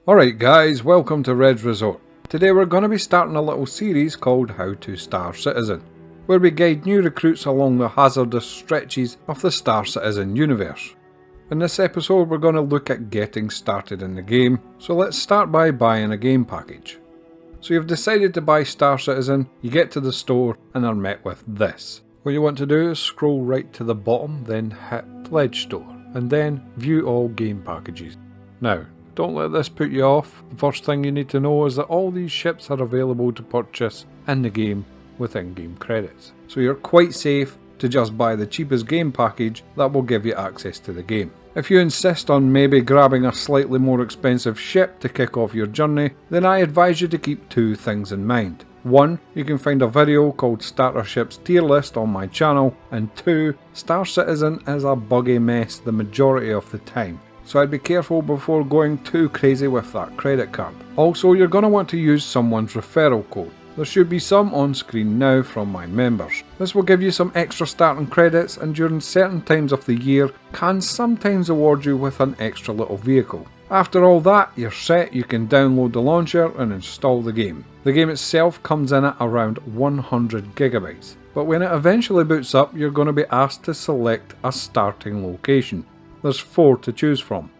Alright guys, welcome to Red's Resort. Today we're going to be starting a little series called How to Star Citizen, where we guide new recruits along the hazardous stretches of the Star Citizen universe. In this episode we're going to look at getting started in the game, so let's start by buying a game package. So you've decided to buy Star Citizen, you get to the store and are met with this. What you want to do is scroll right to the bottom, then hit Pledge Store, and then View All Game Packages. Now, don't let this put you off. The first thing you need to know is that all these ships are available to purchase in the game with in-game credits. So you're quite safe to just buy the cheapest game package that will give you access to the game. If you insist on maybe grabbing a slightly more expensive ship to kick off your journey, then I advise you to keep two things in mind. One, you can find a video called Starter Ships Tier List on my channel, and two, Star Citizen is a buggy mess the majority of the time. So I'd be careful before going too crazy with that credit card. Also, you're going to want to use someone's referral code. There should be some on screen now from my members. This will give you some extra starting credits, and during certain times of the year can sometimes award you with an extra little vehicle. After all that, you're set, you can download the launcher and install the game. The game itself comes in at around 100 gigabytes, but when it eventually boots up you're going to be asked to select a starting location. There's 4 to choose from.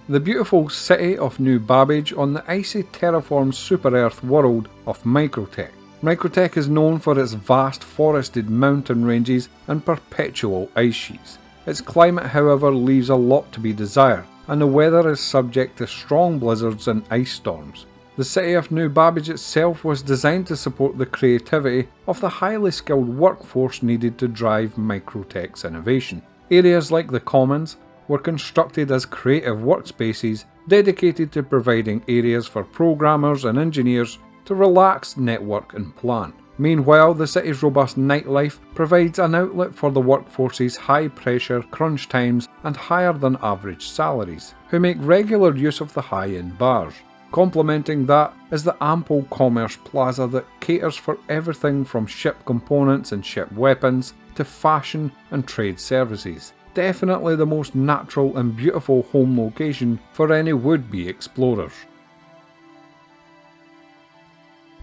The beautiful city of New Babbage on the icy terraformed super-Earth world of Microtech. Microtech is known for its vast forested mountain ranges and perpetual ice sheets. Its climate, however, leaves a lot to be desired, and the weather is subject to strong blizzards and ice storms. The city of New Babbage itself was designed to support the creativity of the highly skilled workforce needed to drive Microtech's innovation. Areas like the Commons were constructed as creative workspaces dedicated to providing areas for programmers and engineers to relax, network and plan. Meanwhile, the city's robust nightlife provides an outlet for the workforce's high-pressure crunch times and higher-than-average salaries, who make regular use of the high-end bars. Complementing that is the ample commerce plaza that caters for everything from ship components and ship weapons to fashion and trade services. Definitely the most natural and beautiful home location for any would-be explorers.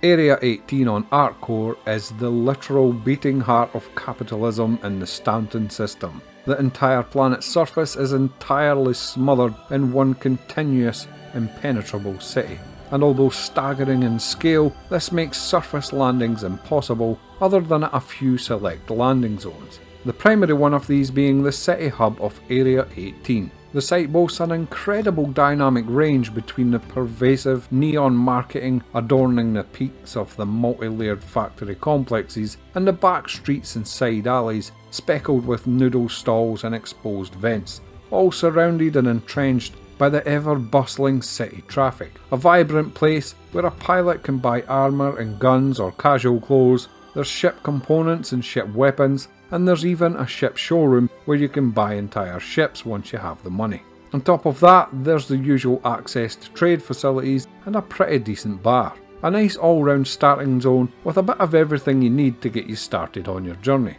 Area 18 on ArcCore is the literal beating heart of capitalism in the Stanton system. The entire planet's surface is entirely smothered in one continuous, impenetrable city. And although staggering in scale, this makes surface landings impossible other than at a few select landing zones. The primary one of these being the city hub of Area 18. The site boasts an incredible dynamic range between the pervasive neon marketing adorning the peaks of the multi-layered factory complexes and the back streets and side alleys speckled with noodle stalls and exposed vents, all surrounded and entrenched by the ever-bustling city traffic. A vibrant place where a pilot can buy armour and guns or casual clothes. There's ship components and ship weapons, and there's even a ship showroom where you can buy entire ships once you have the money. On top of that, there's the usual access to trade facilities and a pretty decent bar. A nice all-round starting zone with a bit of everything you need to get you started on your journey.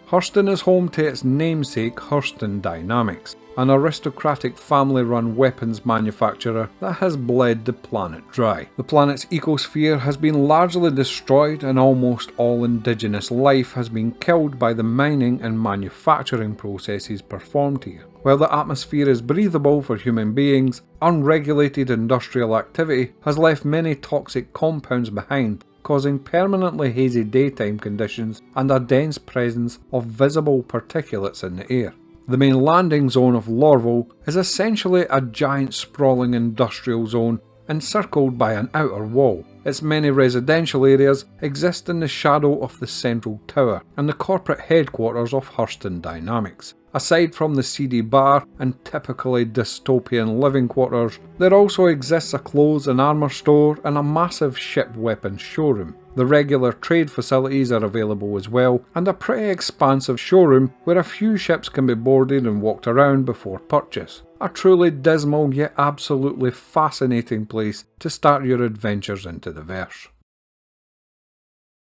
Hurston is home to its namesake Hurston Dynamics, an aristocratic family-run weapons manufacturer that has bled the planet dry. The planet's ecosphere has been largely destroyed and almost all indigenous life has been killed by the mining and manufacturing processes performed here. While the atmosphere is breathable for human beings, unregulated industrial activity has left many toxic compounds behind, causing permanently hazy daytime conditions and a dense presence of visible particulates in the air. The main landing zone of Lorville is essentially a giant sprawling industrial zone encircled by an outer wall. Its many residential areas exist in the shadow of the central tower and the corporate headquarters of Hurston Dynamics. Aside from the seedy bar and typically dystopian living quarters, there also exists a clothes and armour store and a massive ship weapons showroom. The regular trade facilities are available as well, and a pretty expansive showroom where a few ships can be boarded and walked around before purchase. A truly dismal yet absolutely fascinating place to start your adventures into the verse.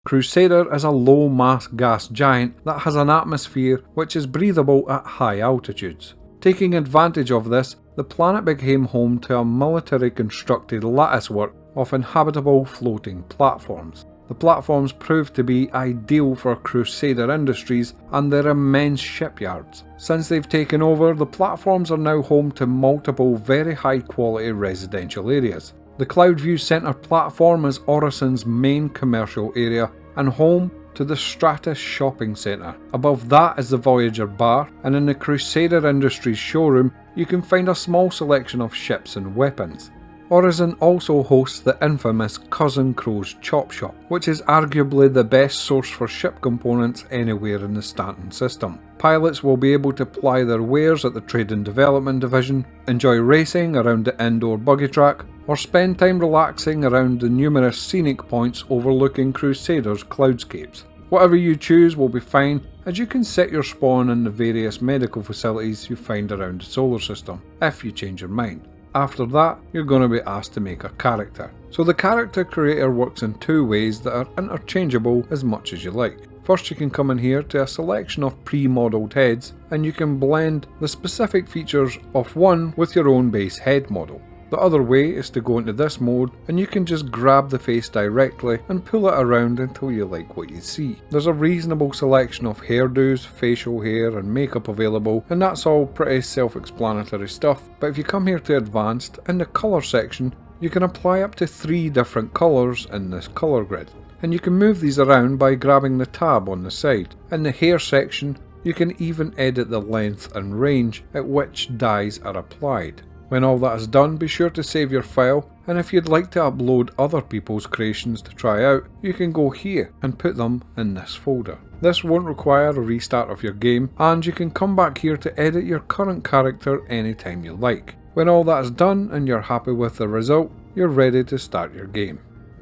Crusader is a low-mass gas giant that has an atmosphere which is breathable at high altitudes. Taking advantage of this, the planet became home to a military-constructed latticework of inhabitable floating platforms. The platforms proved to be ideal for Crusader industries and their immense shipyards. Since they've taken over, the platforms are now home to multiple very high-quality residential areas. The Cloudview Centre platform is Orison's main commercial area and home to the Stratus Shopping Centre. Above that is the Voyager Bar, and in the Crusader Industries showroom you can find a small selection of ships and weapons. Orison also hosts the infamous Cousin Crow's Chop Shop, which is arguably the best source for ship components anywhere in the Stanton system. Pilots will be able to ply their wares at the Trade and Development Division, enjoy racing around the indoor buggy track, or spend time relaxing around the numerous scenic points overlooking Crusader's cloudscapes. Whatever you choose will be fine, as you can set your spawn in the various medical facilities you find around the solar system, if you change your mind. After that, you're going to be asked to make a character. So the character creator works in two ways that are interchangeable as much as you like. First, you can come in here to a selection of pre-modelled heads, and you can blend the specific features of one with your own base head model. The other way is to go into this mode and you can just grab the face directly and pull it around until you like what you see. There's a reasonable selection of hairdos, facial hair and makeup available, and that's all pretty self-explanatory stuff, but if you come here to advanced, in the colour section you can apply up to 3 different colours in this colour grid, and you can move these around by grabbing the tab on the side. In the hair section you can even edit the length and range at which dyes are applied. When all that is done, be sure to save your file, and if you'd like to upload other people's creations to try out, you can go here and put them in this folder. This won't require a restart of your game, and you can come back here to edit your current character anytime you like. When all that is done and you're happy with the result, you're ready to start your game.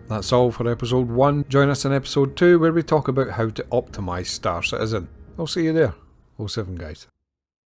That's all for episode 1. Join us in episode 2 where we talk about how to optimise Star Citizen. I'll see you there. 07 guys.